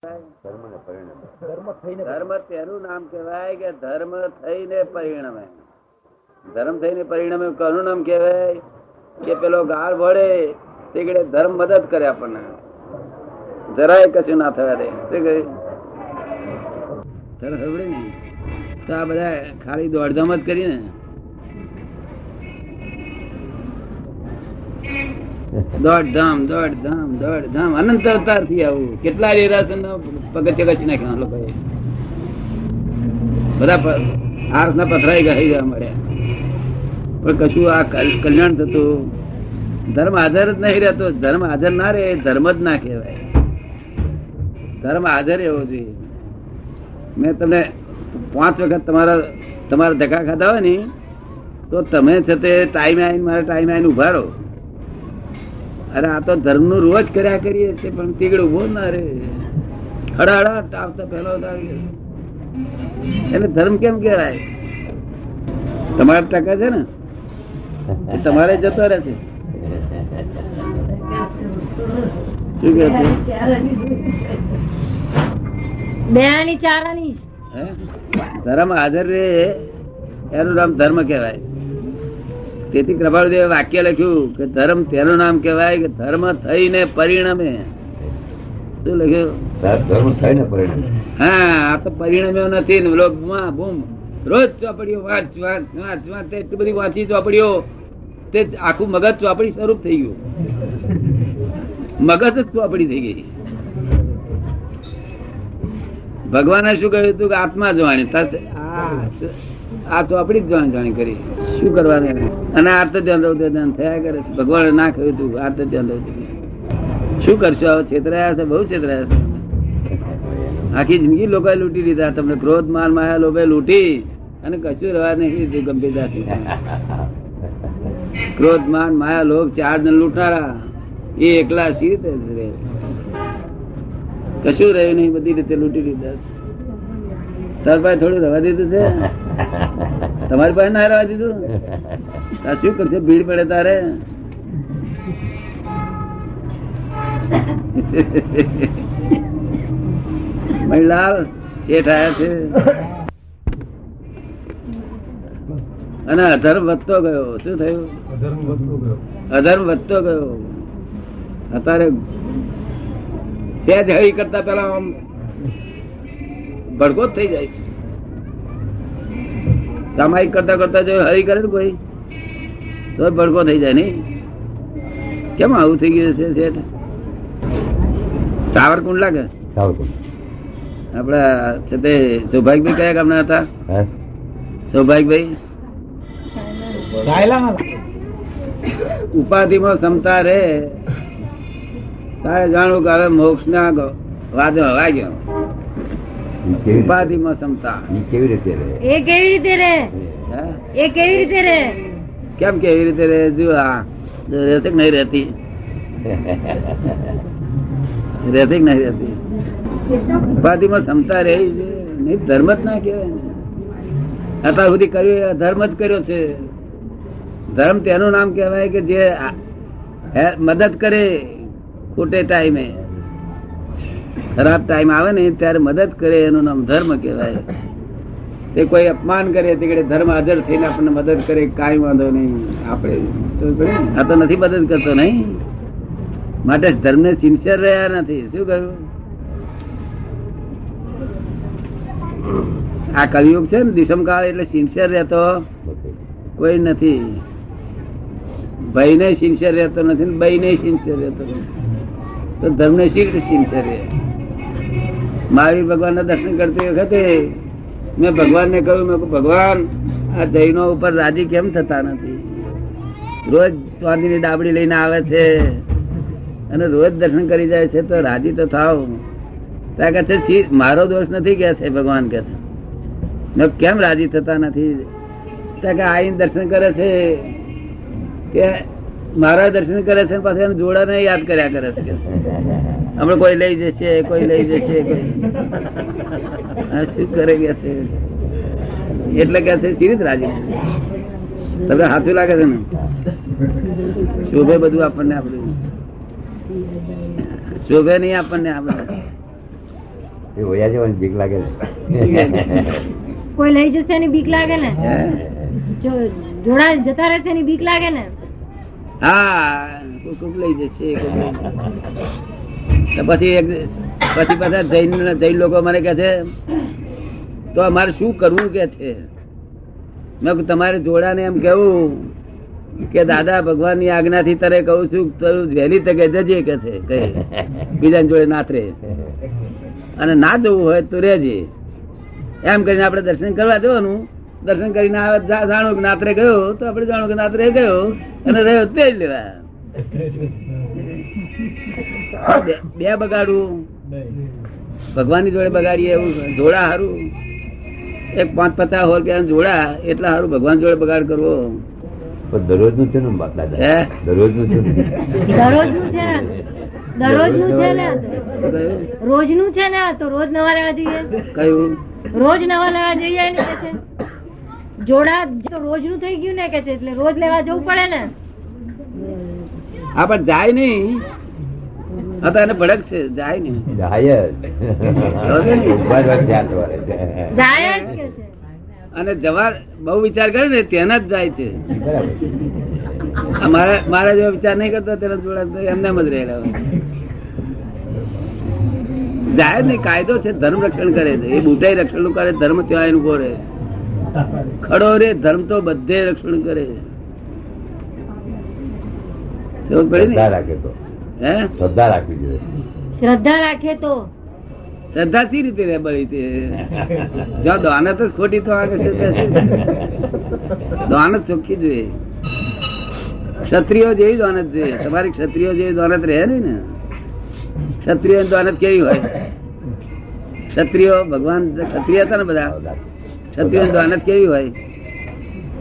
ધર્મ તેનું નામ કહેવાય કે ધર્મ થઈને પરિણમે. ધર્મ થઈને પરિણમે કોનું નામ કહેવાય કે પેલો ગાળ વળે તે ધર્મ મદદ કરે આપણને, જરાય કશું ના થવા દે. શું કહ્યું ખબર ને? તો આ બધા ખાલી દોડધામ જ કરી ને, દોડધામ દોડધામ દોડધામ અનંત અવતાર થી આવું કેટલા નિરાશન પગથિયા કચી નાખ્યા લોકો બધા આર્થ ના પથરાઈ ગયા મળ્યા, પણ કશું આ કલ્યાણ થતું. ધર્મ હાજર જ નહીં રહેતો. ધર્મ હાજર ના રે ધર્મ જ ના કહેવાય. ધર્મ હાજર એવો જોઈએ. મેં તમને 5 વખત તમારા ધક્કા ખાધા હોય ને તો તમે છે તે ટાઈમે આવીને મારા ટાઈમે આવીને ઉભા રહો. અરે આ તો ધર્મ નું રોજ કર્યા કરીએ છીએ પણ તીગડ ઉભો ના રે, હડાહડા ટાપતા પેલો એને ધર્મ કેમ કેવાય? તમારા ટકા છે ને તમારે જતો રહે છે. શું કે ધર્મ હાજર રે એનું નામ ધર્મ કેવાય. તેથી કૃપાળુદેવે વાક્ય લખ્યું કે ધર્મ તેનું નામ કહેવાય કે ધર્મ થઈને પરિણમે. શું લખ્યું? ધર્મ થઈને પરિણમે. હા, આ તો પરિણમ્યો નથી ને બૂમ રોજ ચોપડીઓ વાંચ વાંચ વાંચ વાંચ એટલી બધી વાંચી ચોપડીઓ તે આખું મગજ ચોપડી સ્વરૂપ થઈ ગયું. મગજ જ ચોપડી થઈ ગઈ. ભગવાને શું કહ્યું હતું કે આત્મા જોવાની, આ ચોપડી જ જાણી કરી. શું કરવાનું? અને આર્ત ધ્યાન રૌદ્ર ધ્યાન થયા કરે છે. ભગવાને ના કહ્યું તું આર્ત ધ્યાન રૌદ્ર. શું કરશો? હવે છેતરાયા છે, બહુ છેતરાયા છે. આખી જિંદગી લોકોએ લૂંટી લીધા. તમને ક્રોધ માન માયા લોભે લૂંટી અને કશું રહેવા નહીં દીધું. ગંભીરતાથી ક્રોધ માન માયા લોભ 4 જણ લૂંટારા એ એકલા સી રીતે રહે? કશું રહ્યું નહીં, બધી રીતે લૂંટી લીધા. તાર પાસે થોડું રવા દીધું છે? તમારી પાસે ના રવા દીધું? શું કરશે? ભીડ પડે તારે. મહિલાલ શેઠ આયા છે અને અધર્મ વધતો ગયો. શું થયું? અધર્મ વધતો ગયો. અત્યારે સહેજ હરી કરતા પેલા આમ ભડકો જ થઈ જાય છે. સામાયિક કરતા કરતા જો હરી કરે ને કોઈ તો ભડકો થઈ જાય. નઈ કેમ આવું થઈ ગયું છે? શેઠ સાવરકુંડ લાગે. આપડા છે તે સૌભાગ્યભાઈ કયા ગામના હતા? સૌભાગ્યભાઈ ઉપાધિમાં ક્ષમતા રે તારે જાણવું કે હવે મોક્ષ ના વાદો હવા ગયો. ઉપાધિમાં ક્ષમતા કેવી રીતે રે? એ કેવી રીતે રે? એ કેવી રીતે રે? કેમ કેવી રીતે રે? જો હા રહેશે કે નહીં રહેતી? રહેતી કે નહીં રહેતી? ઉપાધિમાં ક્ષમતા રહી છે નહીં. ધર્મ જ ના કહેવાય. અત્યાર સુધી કર્યું ધર્મ જ કર્યો છે. ધર્મ તેનું નામ કહેવાય કે જે મદદ કરે ખોટે ટાઈમે, ખરાબ ટાઈમ આવે ને ત્યારે મદદ કરે એનું નામ ધર્મ કહેવાય. તે કોઈ અપમાન કરે તે ધર્મ હાજર થઈને આપણને મદદ કરે કાંઈ વાંધો નહીં. આપણે આ તો નથી મદદ કરતો નહીં, માટે ધર્મ ને સિન્સિયર રહ્યા નથી. શું કહ્યું? આ કલયુગ છે ને દિશમકાળ એટલે સિન્સિયર રહેતો કોઈ નથી. ભાઈ ને સિન્સિયર રહેતો નથી, ભાઈ ને સિન્સિયર રહેતો નથી. તો ધર્મ ને શી રીતે સિન્સિયર રહે? મહાવીર ભગવાન ના દર્શન કરતી વખતે મેં ભગવાન ને કહ્યું, મેં ભગવાન આ જૈનો ઉપર રાજી કેમ થતા નથી? રોજ ચાંદીની ડાબડી લઈને આવે છે અને રોજ દર્શન કરી જાય છે, તો રાજી તો થાવ. ત્યાં કહે છે મારો દોષ નથી કે છે ભગવાન કે છે. મેં કેમ રાજી થતા નથી? ત્યાં કે આઈને દર્શન કરે છે કે મારા દર્શન કરે છે પાછા એને જોડાને યાદ કર્યા કરે છે. હમણાં કોઈ લઈ જશે, કોઈ લઈ જશે, શું કરે કે છે? એટલે કે છે સી રીતે રાજી? તમને સાચું લાગે છે ને? શોભે બધું આપણને, આપણું શોભે નહીં આપણને. આપણે એ વયા જવાની બીક લાગે ને. કોઈ લઈ જશે એની બીક લાગે ને, હે? જોડા જતા રહેશે એની બીક લાગે ને. હા, કોક લઈ જશે કોક લઈ જશે. તો પછી પાછા જૈન લોકો મને કે છે તો અમારે શું કરવું કે છે. મેં કીધું તમારે જોડાને એમ કેવું કે દાદા ભગવાન ની આજ્ઞા થી તારે કહું છું તારું વહેલી તકે જજે કે છે, કઈ બીજા જોડે નાથરે, અને ના જવું હોય તો રહેજે એમ કરીને આપણે દર્શન કરવા જવાનું. દર્શન કરીને આવે જાણો કે નાત્રે ગયો તો આપણે જાણો કે નાત્રે ગયો અને રહ્યો તે જ લેવા. બે બગાડવું ભગવાન ની જોડે બગાડીએ એવું જોડા હારું. એક 5-50 રૂપિયા જોડા એટલા હારું ભગવાન જોડે બગાડ કરવો. પણ દરરોજ નું છે ને દાદા, હે? દરરોજ નું છે ને. દરરોજનું છે ને, દરરોજનું છે ને, રોજનું છે ને. તો રોજ નવા લેવા જઈએ, કયું રોજ નવા લેવા જઈએ ને કે છે. જોડા તો રોજનું થઈ ગયું ને કે છે, એટલે રોજ લેવા જવું પડે ને. હા પણ જાય નહી. હા તો એને ભડક છે, જાય નહી. જાય જ. ઉભા જ ધ્યાન તમારે. જાય જ કે છે. અને જવા બહુ વિચાર કરે ને તેના જ જાય છે. બરાબર. મારા જેવો વિચાર નહીં કરતો તેના જોડા એમને જ રહેલા હોય. જાય નહીં. કાયદો છે, ધર્મ રક્ષણ કરે છે. એ બુટાઈ રક્ષણ નું કરે, ધર્મ ત્યાં ઉભો રહે. ખડો રે ધર્મ તો બધે રક્ષણ કરે. સમજ પડી ને? શ્રદ્ધા રાખે તો. હે? શ્રદ્ધા રાખવી જોઈએ. શ્રદ્ધા રાખે તો શ્રદ્ધા સી રીતે રે બળી તે જો દાનત જ ખોટી તો આગળ દાનત ચોખ્ખી જોઈએ. ક્ષત્રિયો જેવી દાનત જોઈએ. તમારી ક્ષત્રિયો જેવી દાનત રહે નહીં ને. ક્ષત્રિયો દાનત કેવી હોય? ક્ષત્રિયો ભગવાન ક્ષત્રિય હતા ને બધા. ક્ષત્રિયો દાનત કેવી હોય?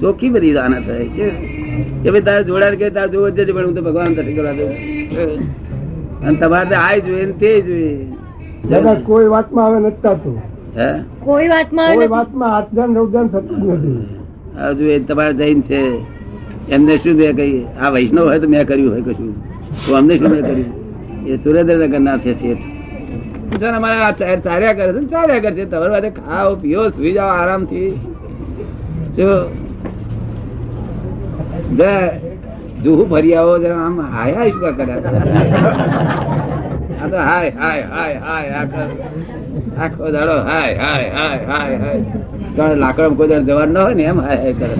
ચોખ્ખી બધી દાનત હોય કે ભાઈ તારે જોડાણ કે તારે જોવું જ પણ હું તો ભગવાન દર્શન કરવા દઉં. અને તમારે આ જોઈએ તે જોઈએ. દાદા કોઈ વાતમાં હવે નથી થતું. હે? કોઈ વાતમાં કોઈ વાતમાં આત્મજ્ઞાન રૌદ્યાન થતું જ નથી. હજુ એ તમારે જૈન છે એમને શું મેં કહી, આ વૈષ્ણવ હોય તો મેં કર્યું હોય કશું, તો અમને શું મેં કર્યું? એ સુરેન્દ્રનગર ના છે શેઠ. અમારે ચાર્યા કરે છે, ચાર્યા કરે છે. તમારે વાતે ખાઓ પીઓ સુઈ જાઓ આરામથી. જો જુહું ફરી આવો જરા આમ હાય હાય શું કર્યા. આ તો હાય હાય હાય હાય આખો દાડો હાય હાય હાય હાય હાય. લાકડા કોઈ દર જવાનું ના હોય ને એમ હાય હાય કરે.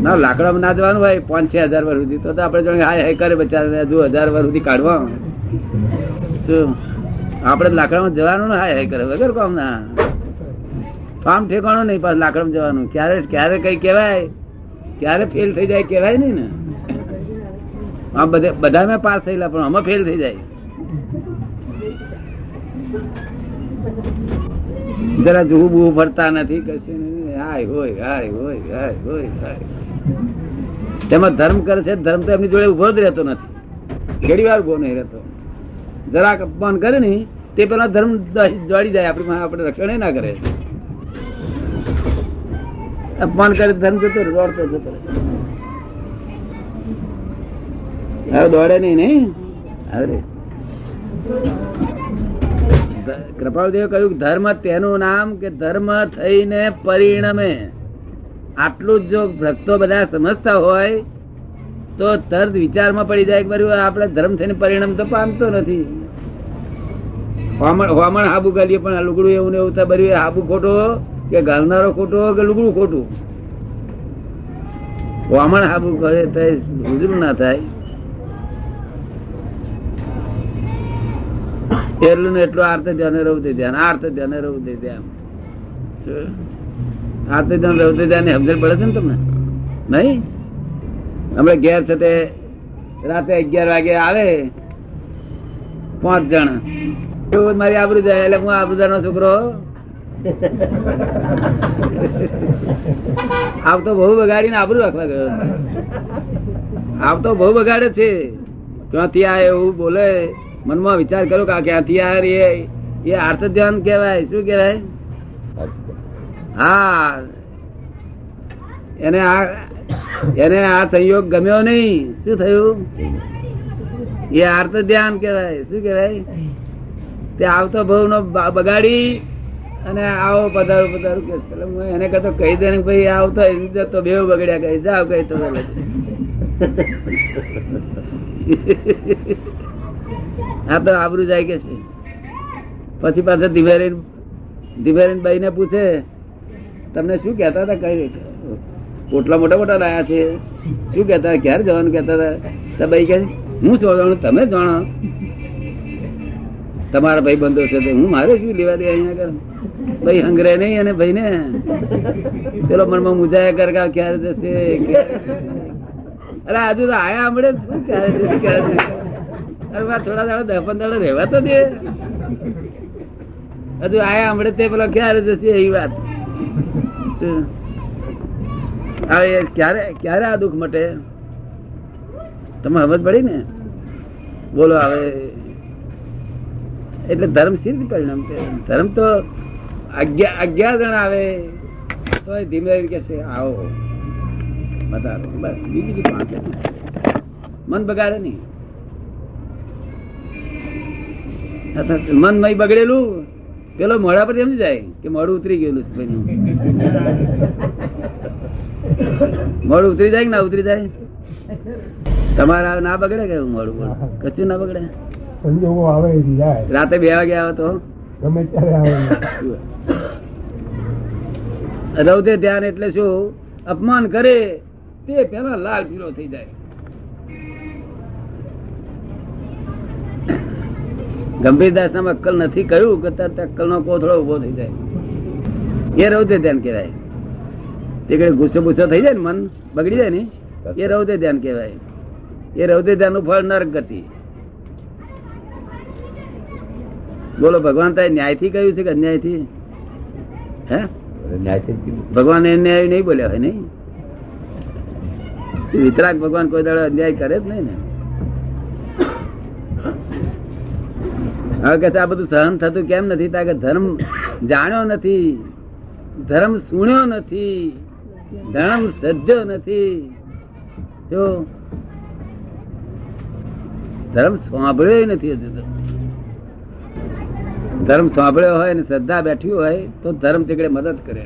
ના લાકડા ના જવાનું હોય 5-6 હજાર વર્ષ સુધી તો આપડે જો હાય હાય કરે બચારા હજુ 1000 વર્ષ સુધી કાઢવા. શું આપડે લાકડામાં જવાનું ને હાય હાય કરે વગર કામ ના. ફાર્મ ઠેકાણો નહીં પાછું લાકડામાં જવાનું. ક્યારે કઈ કેવાય, ક્યારે ફેલ થઈ જાય કેવાય નહીં ને. આ બધા મેં પાસ થયેલા પણ આમાં ફેલ થઈ જાય. જરા જુહું બુહું ફરતા નથી કશું નહીં. હાય હોય હાય હોય હાય હોય હાય. તેમાં ધર્મ કરે છે. ધર્મ તો એમની જોડે ઉભો જ રહેતો નથી. ઘણી વાર ઉભો નહીં રહેતો. જરાક અપમાન કરે ને તે પેલા ધર્મ દોડી જાય. આપણે રક્ષણ ના કરે. અપમાન કરે ધર્મ જતો દોડતો જતો. હવે દોડે નહીં. હવે કૃપાળદેવે કહ્યું ધર્મ તેનું નામ કે ધર્મ થઈને પરિણમે. આટલું જ જો ભક્તો બધા સમજતા હોય તો તરત વિચારમાં પડી જાય કે આપણે ધર્મ થઈને પરિણામ તો પામતો નથી. હોમણ હાબુ ગાલીએ પણ આ લુગડું એવું ને એવું થાય. બરી હાબુ ખોટો કે ગાલનારો ખોટો કે લુગડું ખોટું. હોમણ હાબુ કરે તો હુજરું ના થાય. એટલું ને એટલું આર્ત ધ્યાન રહું તે ધ્યાન, આર્ત ધ્યાન રહું તે ધ્યાન. આર્ત ધ્યાન રહું તે ધ્યાન સમજણ પડે છે ને તમને? નહીં હમણાં ઘેર છે તે રાતે 11 વાગે આવે 5 જણા. એવું મારી આબરૂ જાય એટલે હું આબરૂદાર નો છોકરો આવતો બહુ બગાડીને આબરૂ રાખવા ગયો. આવતો બહુ બગાડે છે. ક્યાંથી આ એવું બોલે. મનમાં વિચાર કરો કે ક્યાંથી આ એ આર્ત ધ્યાન કેવાય. શું કેવાય? હા એને આ સંયોગ ગમ્યો નહીં. શું થયું? એ આર્ત ધ્યાન કેવાય. શું કેવાય? તે આવતો ભાવ નો બગાડી અને આવો પધારું પધારું કે એટલે હું એને કહેતો કહી દે ને ભાઈ આવતો તો બે બગડ્યા કહી જાવ કઈ તો આ તો આબરૂ જાય કે છે. પછી પાછા ધીમેરીન બાઈ ને પૂછે તમને શું કેતા હતા, કઈ પોટલા મોટા મોટા લાયા છે, શું કેતા હતા, ક્યારે જવાનું કેતા હતા? બાઈ કે હું શું જાણું, તમે જાણો, તમારા ભાઈ બંધો છે હું મારે શું લેવા દે અહીંયા કર. ભાઈ હંગરે નહીં અને ભાઈ ને પેલો મનમાં મુજાયા કર ક્યારે જશે. અરે હજુ તો આયા મળે શું ક્યારે જશે ક્યારે જશે. અરે થોડા દાડો 10-15 રહેવા તો દે. હજુ આયા હમણે તે પેલો ક્યારે જશે એ વાત. હવે ક્યારે ક્યારે આ દુઃખ મટે તમે સમજ પડી ને. બોલો હવે એટલે ધર્મ સિદ્ધ પરિણામ છે. ધર્મ તો 11 જણ આવે તો ધીમે કે છે આવો બતાવો બસ, બીજી 5 મન બગાડે નહી. મન નહીં બગડેલું પેલો મોડા પર સમજી જાય કે મોડું ઉતરી ગયેલું છે. મોડું ઉતરી જાય કે ના ઉતરી જાય? તમારા ના બગડે કે મોડું કશું ના બગડે? સંજોગો આવે જાય. રાતે 2 વાગે આવે તો ગમે ત્યારે આવે. રૌદે ધ્યાન એટલે શું? અપમાન કરે તે પેલા લાલ પીળો થઈ જાય. ગંભીરદાસ નામ અક્કલ નથી કહ્યું કે અક્કલ નો કોથળો ઉભો થઈ જાય. એ રૌદે ધ્યાન કહેવાય. તે કઈ ગુસ્સો ગુસ્સો થઈ જાય ને મન બગડી જાય ને એ રૌદે ધ્યાન કહેવાય. એ રૌદે ધ્યાન નું ફળ નરક ગતિ. બોલો ભગવાન તારે ન્યાય થી કહ્યું છે કે અન્યાય થી? હે ભગવાન અન્યાય નહીં બોલ્યા હોય નહીં. વિતરાગ ભગવાન કોઈ દાડો અન્યાય કરે જ નહીં ને. હવે કે આ બધું સહન થતું કેમ નથી? કે ધર્મ જાણ્યો નથી, ધર્મ સુણ્યો નથી, ધર્મ સજ્જો નથી. જો ધર્મ સાંભળ્યો નથી હજુ તો. ધર્મ સાંભળ્યો હોય ને શ્રદ્ધા બેઠી હોય તો ધર્મ તે મદદ કરે.